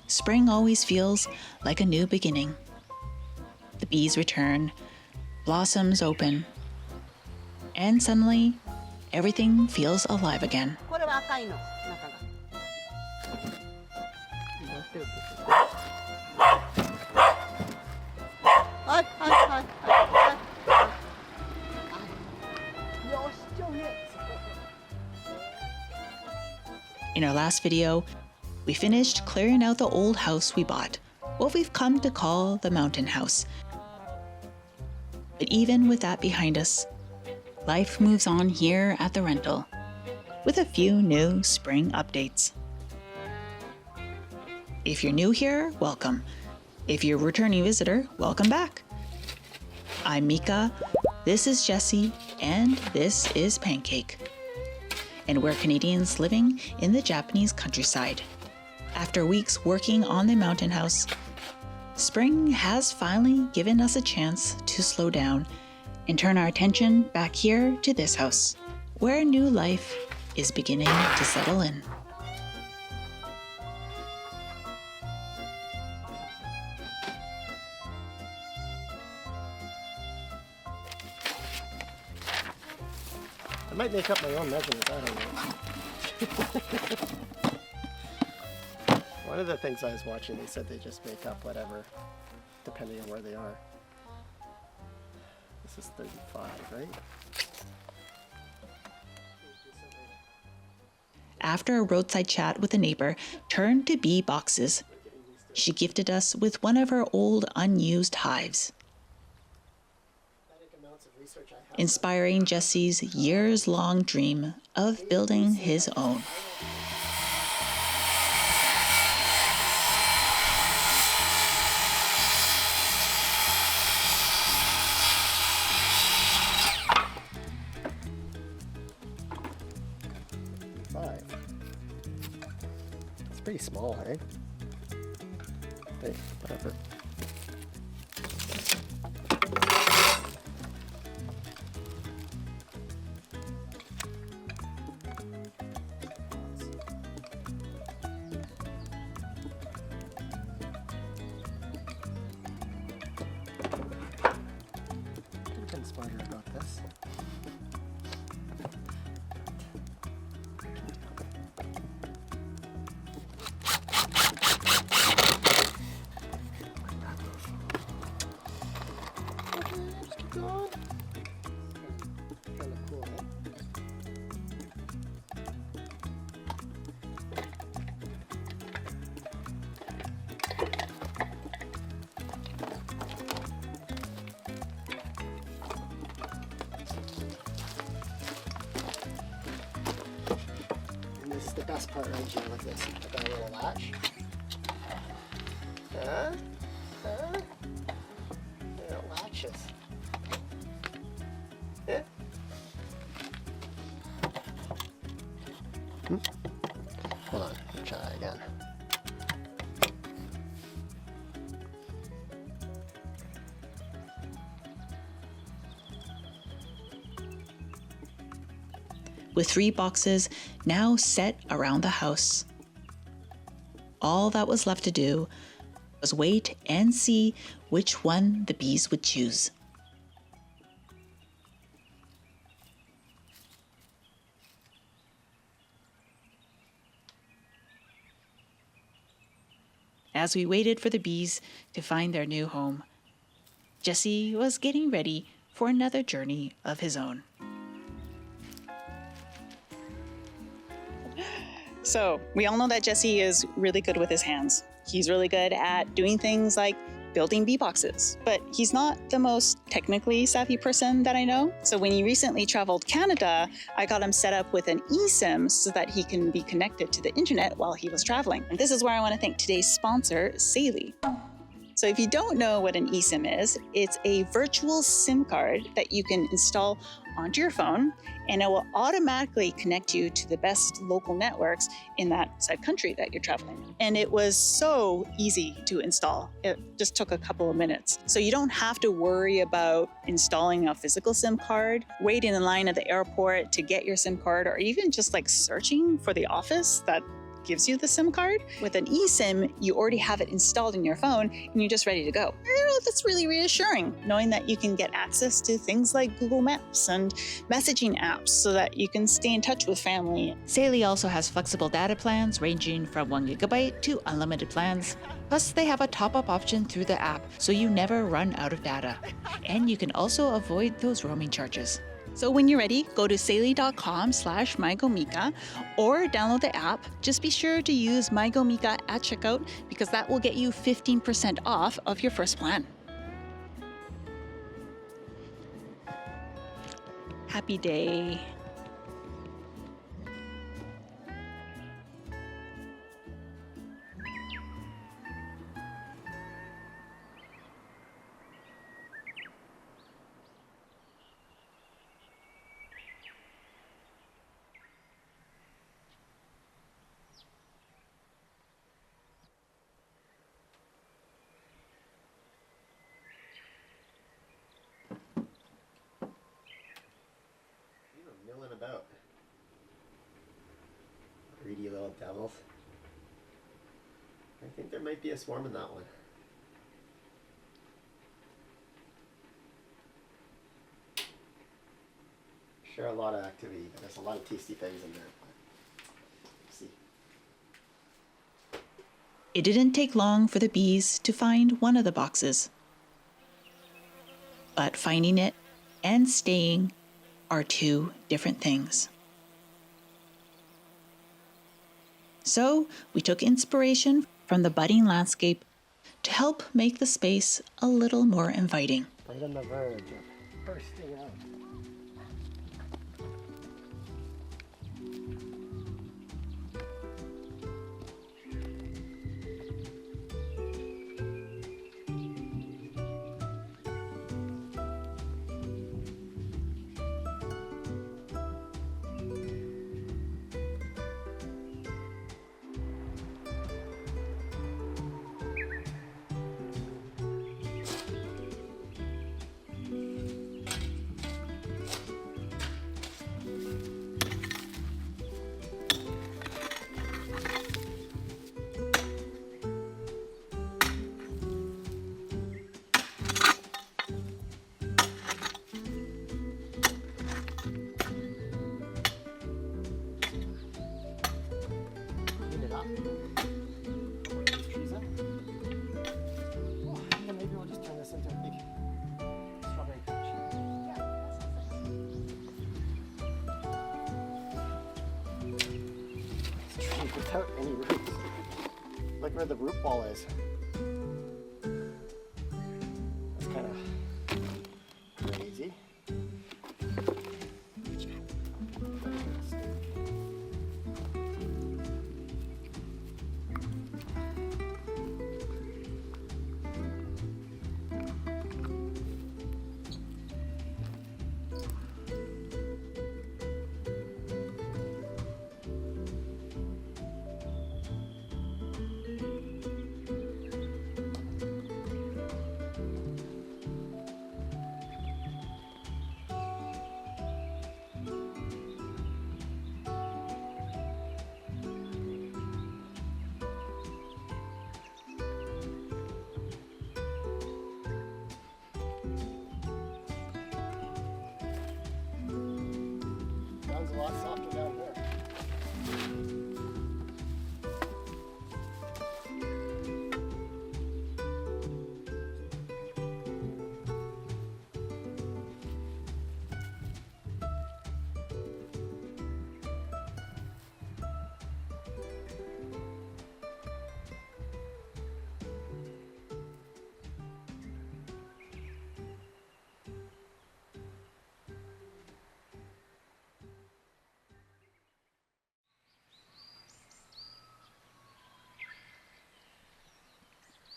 spring always feels like a new beginning. The bees return, blossoms open, and suddenly everything feels alive again. In our last video, we finished clearing out the old house we bought, what we've come to call the mountain house. But even with that behind us, life moves on here at the rental, with a few new spring updates. If you're new here, welcome. If you're a returning visitor, welcome back. I'm Mika, this is Jessie, and this is Pancake. And we're Canadians living in the Japanese countryside. After weeks working on the mountain house, spring has finally given us a chance to slow down and turn our attention back here to this house, where new life is beginning to settle in. I might make up my own measurements, I don't know. One of the things I was watching, they said they just make up whatever, depending on where they are. This is 35, right? After a roadside chat with a neighbor turned to bee boxes, she gifted us with one of her old unused hives, inspiring Jesse's years-long dream of building his own. It's pretty small, eh? Hey, whatever. Could have been smarter about this. This is the best part right here with this. I've got a little latch. It latches. Yeah. Hold on, let me try that again. With 3 boxes now set around the house, all that was left to do was wait and see which one the bees would choose. As we waited for the bees to find their new home, Jesse was getting ready for another journey of his own. So we all know that Jesse is really good with his hands. He's really good at doing things like building bee boxes, but he's not the most technically savvy person that I know. So when he recently traveled Canada, I got him set up with an eSim so that he can be connected to the internet while he was traveling. And this is where I want to thank today's sponsor, Saily. So if you don't know what an eSIM is, it's a virtual SIM card that you can install onto your phone, and it will automatically connect you to the best local networks in that said country that you're traveling in. And it was so easy to install. It just took a couple of minutes. So you don't have to worry about installing a physical SIM card, waiting in line at the airport to get your SIM card, or even just like searching for the office that gives you the SIM card. With an eSIM, you already have it installed in your phone and you're just ready to go. That's really reassuring, knowing that you can get access to things like Google Maps and messaging apps so that you can stay in touch with family. Saily also has flexible data plans ranging from 1 gigabyte to unlimited plans. Plus, they have a top-up option through the app, so you never run out of data. And you can also avoid those roaming charges. So when you're ready, go to saily.com/mygomika or download the app. Just be sure to use mygomika at checkout because that will get you 15% off of your first plan. Happy day. Milling about. Greedy little devils. I think there might be a swarm in that one. Sure, a lot of activity, but there's a lot of tasty things in there. Let's see. It didn't take long for the bees to find one of the boxes. But finding it and staying are two different things. So we took inspiration from the budding landscape to help make the space a little more inviting. Right on the verge of bursting out. Maybe we'll just turn this into a big strawberry patch. This tree without any roots. Look where the root ball is. That's kind of crazy. Sounds a lot softer down there.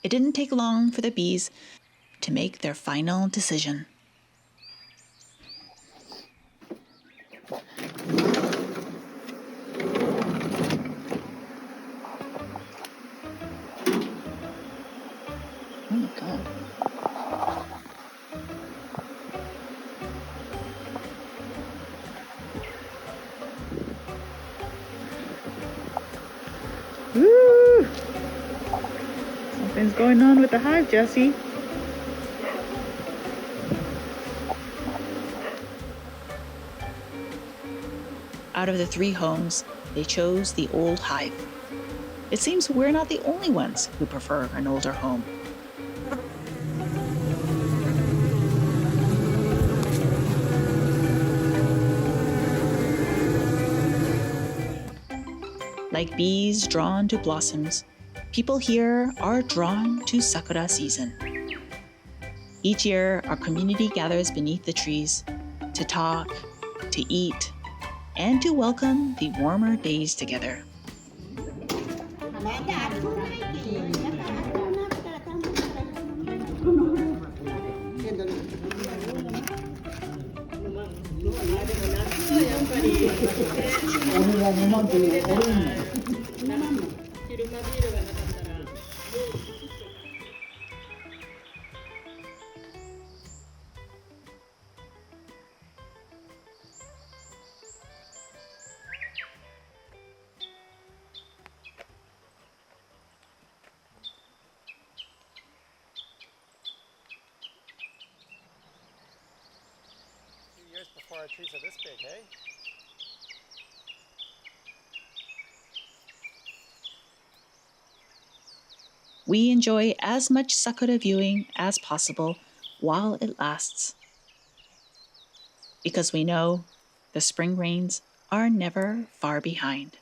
It didn't take long for the bees to make their final decision. Oh my God. Woo! Something's going on with the hive, Jesse. Out of the 3 homes, they chose the old hive. It seems we're not the only ones who prefer an older home. Like bees drawn to blossoms, people here are drawn to Sakura season. Each year, our community gathers beneath the trees to talk, to eat, and to welcome the warmer days together. Years before our trees are this big, hey? We enjoy as much Sakura viewing as possible while it lasts. Because we know the spring rains are never far behind.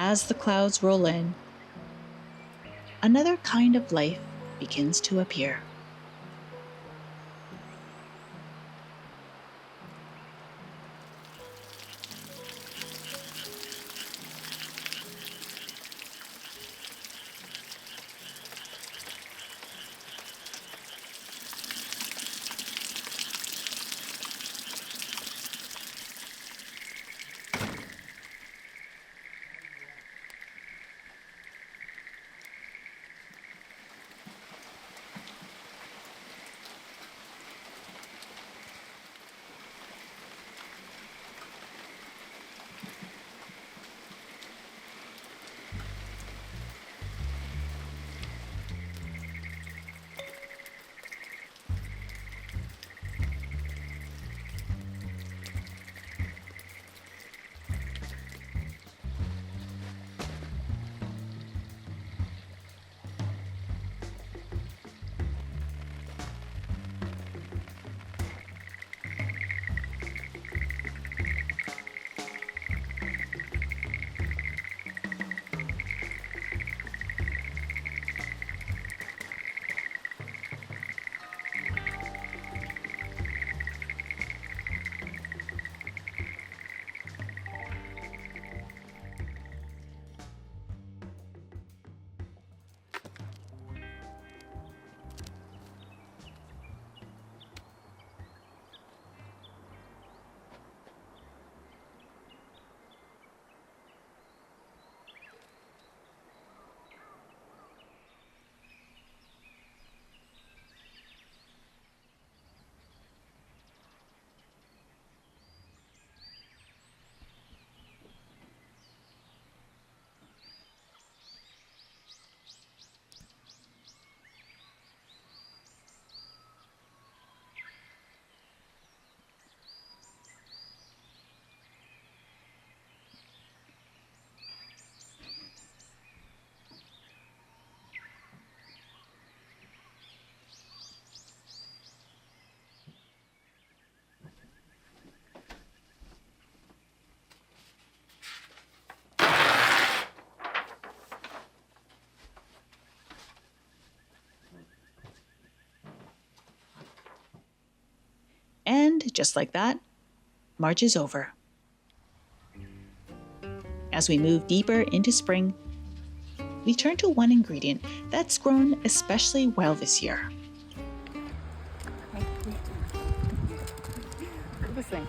As the clouds roll in, another kind of life begins to appear. And just like that, March is over. As we move deeper into spring, we turn to one ingredient that's grown especially well this year. Look at this thing.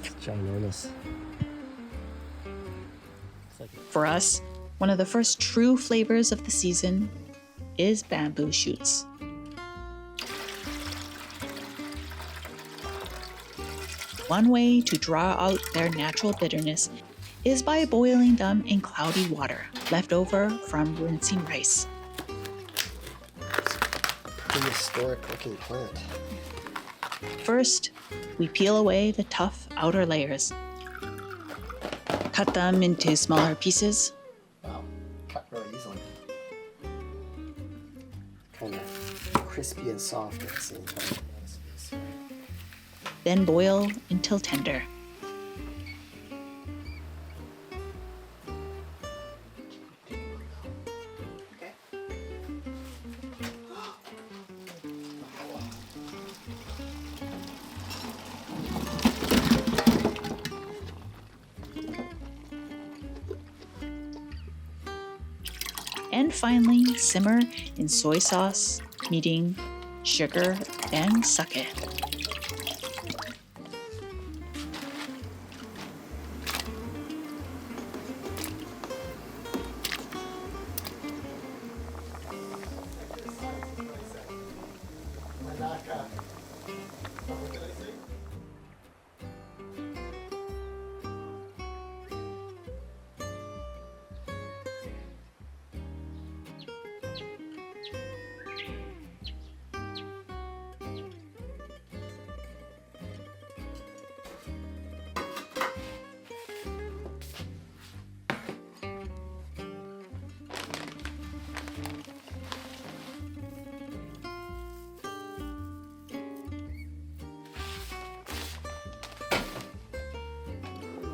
It's ginormous. It's like For us, one of the first true flavors of the season is bamboo shoots. One way to draw out their natural bitterness is by boiling them in cloudy water left over from rinsing rice. prehistoric looking plant. First, we peel away the tough outer layers. Cut them into smaller pieces. Wow, cut really easily. Kind of crispy and soft at the same time. Then boil until tender. And finally, simmer in soy sauce, meeting, sugar, and sake.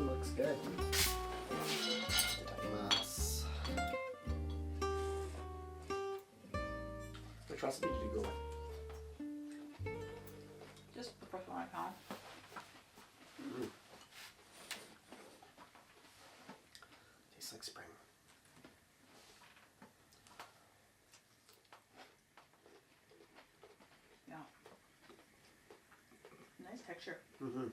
Looks good. Itadakimasu. Which recipe did you go with? Just the first one I found. Tastes like spring. Yeah. Nice texture. Mm-hmm.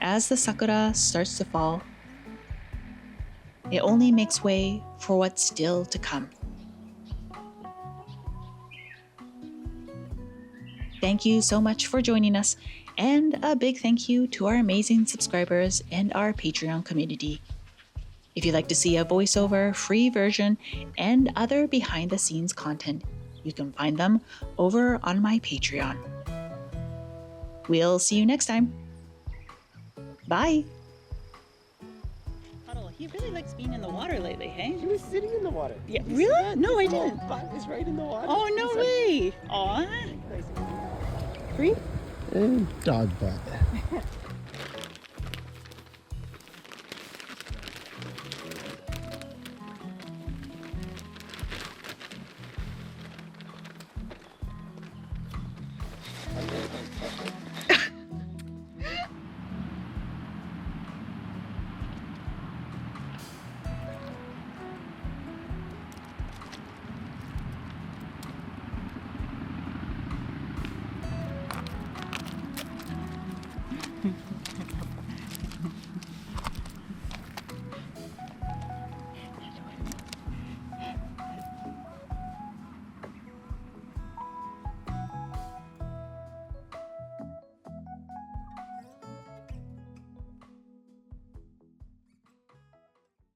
As the sakura starts to fall, it only makes way for what's still to come. Thank you so much for joining us, and a big thank you to our amazing subscribers and our Patreon community. If you'd like to see a voiceover, free version, and other behind-the-scenes content, you can find them over on my Patreon. We'll see you next time. Bye. Puddle, he really likes being in the water lately, hey? He was sitting in the water. Yeah, Did you really? see that? No, I His little didn't. butt was right in the water. Oh, no way. Aw. Free? Dog butt.